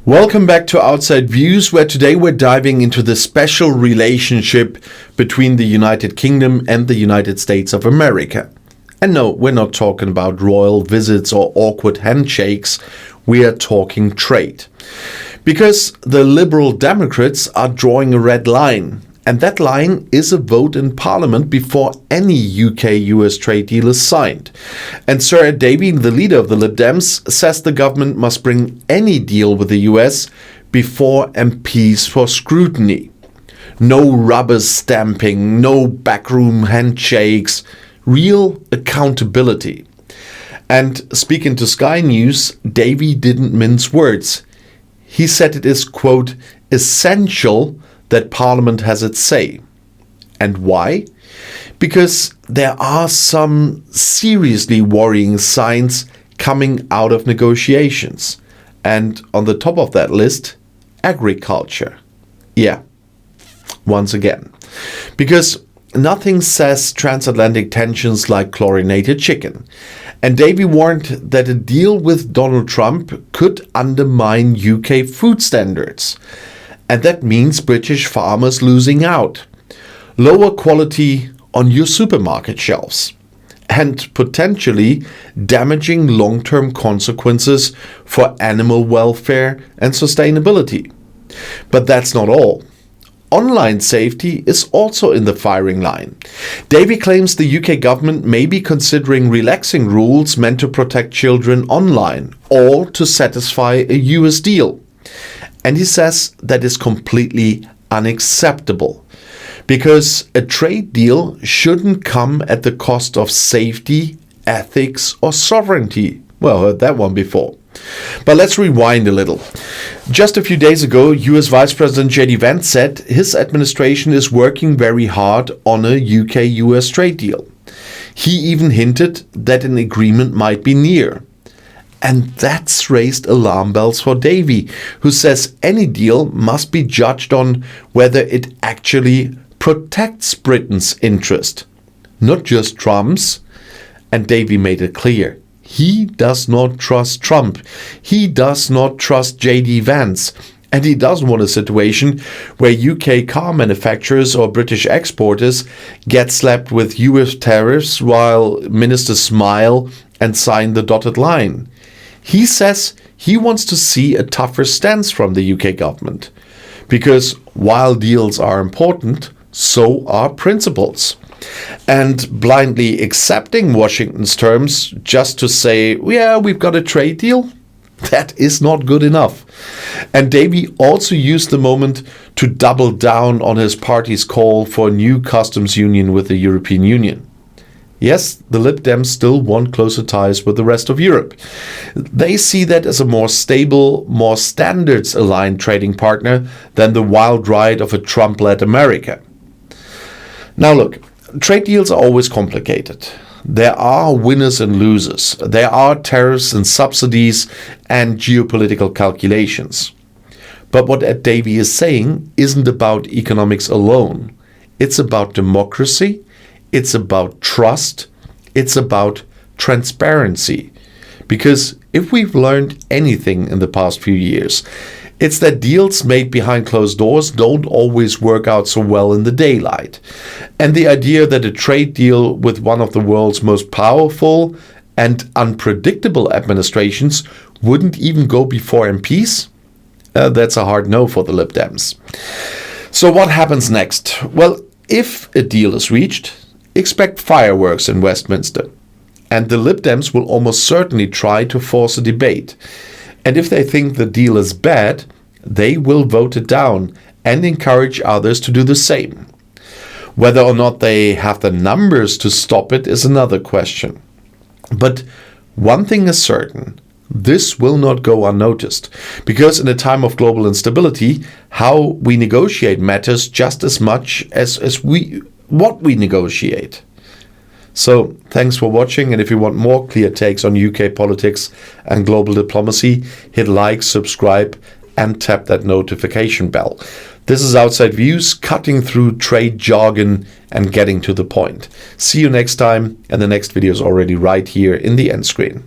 Welcome back to Outside Views, where today we're diving into the special relationship between the United Kingdom and the United States of America. And no, we're not talking about royal visits or awkward handshakes. We are talking trade. Because the Liberal Democrats are drawing a red line. And that line is a vote in Parliament before any UK-US trade deal is signed. And Sir Ed Davey, the leader of the Lib Dems, says the government must bring any deal with the US before MPs for scrutiny. No rubber stamping, no backroom handshakes, real accountability. And speaking to Sky News, Davey didn't mince words. He said it is, quote, essential that Parliament has its say. And why? Because there are some seriously worrying signs coming out of negotiations. And on the top of that list, agriculture. Yeah, once again. Because nothing says transatlantic tensions like chlorinated chicken. And Davey warned that a deal with Donald Trump could undermine UK food standards. And that means British farmers losing out. Lower quality on your supermarket shelves. And potentially damaging long-term consequences for animal welfare and sustainability. But that's not all. Online safety is also in the firing line. Davey claims the UK government may be considering relaxing rules meant to protect children online, all to satisfy a US deal. And he says that is completely unacceptable because a trade deal shouldn't come at the cost of safety, ethics, or sovereignty. Well, heard that one before. But let's rewind a little. Just a few days ago, US Vice President J.D. Vance said his administration is working very hard on a UK-US trade deal. He even hinted that an agreement might be near. And that's raised alarm bells for Davey, who says any deal must be judged on whether it actually protects Britain's interest, not just Trump's. And Davey made it clear. He does not trust Trump. He does not trust J.D. Vance. And he doesn't want a situation where UK car manufacturers or British exporters get slapped with US tariffs while ministers smile and sign the dotted line. He says he wants to see a tougher stance from the UK government. Because while deals are important, so are principles. And blindly accepting Washington's terms just to say, yeah, we've got a trade deal, that is not good enough. And Davey also used the moment to double down on his party's call for a new customs union with the European Union. Yes, the Lib Dems still want closer ties with the rest of Europe. They see that as a more stable, more standards-aligned trading partner than the wild ride of a Trump-led America. Now look, trade deals are always complicated. There are winners and losers. There are tariffs and subsidies and geopolitical calculations. But what Ed Davey is saying isn't about economics alone. It's about democracy. It's about trust. It's about transparency. Because if we've learned anything in the past few years, it's that deals made behind closed doors don't always work out so well in the daylight. And the idea that a trade deal with one of the world's most powerful and unpredictable administrations wouldn't even go before MPs? That's a hard no for the Lib Dems. So what happens next? Well, if a deal is reached, expect fireworks in Westminster. And the Lib Dems will almost certainly try to force a debate. And if they think the deal is bad, they will vote it down and encourage others to do the same. Whether or not they have the numbers to stop it is another question. But one thing is certain, this will not go unnoticed, because in a time of global instability, how we negotiate matters just as much as what we negotiate. So thanks for watching, and if you want more clear takes on UK politics and global diplomacy, hit like, subscribe, and tap that notification bell. This is Outside Views, cutting through trade jargon and getting to the point. See you next time, and the next video is already right here in the end screen.